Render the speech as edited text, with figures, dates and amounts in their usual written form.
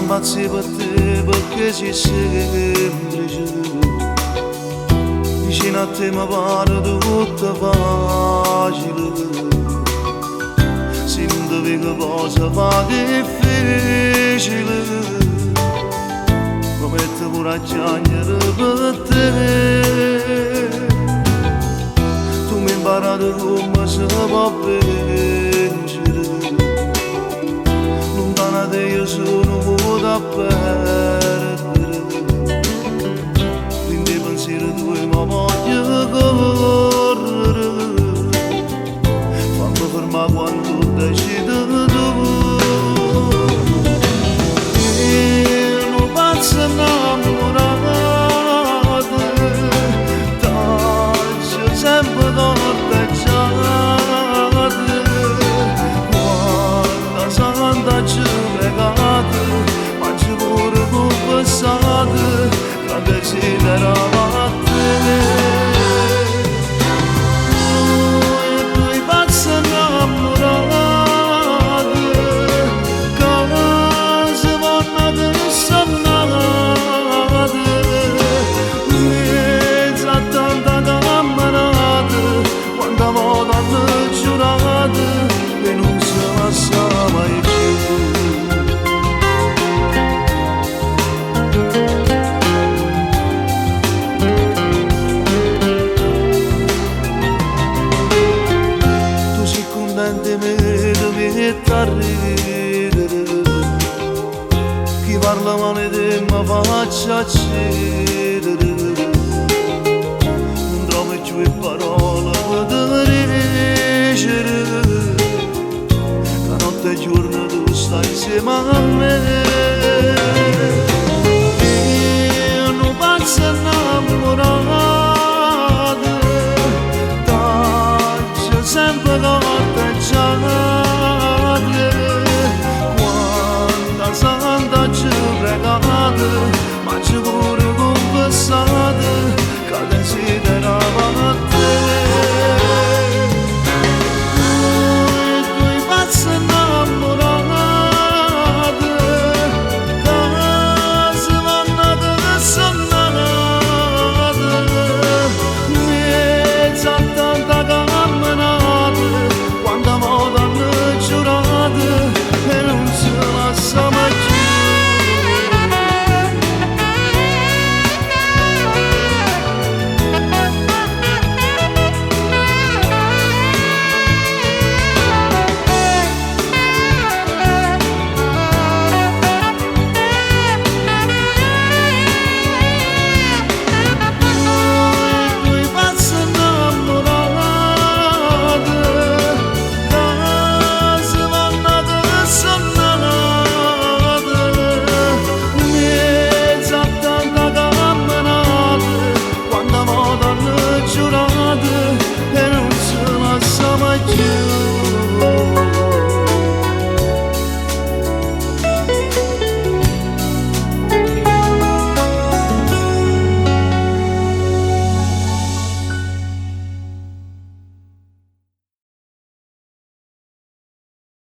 Pazzi per te perché sei semplice, vicino a te mi pare tutto facile, se non ti vedo cosa fa difficile, mi metto pure a piangere per te, tu mi hai imparato come si può vincere, lontana da te io sono da perdere, quindi pensiero tu e mi voglio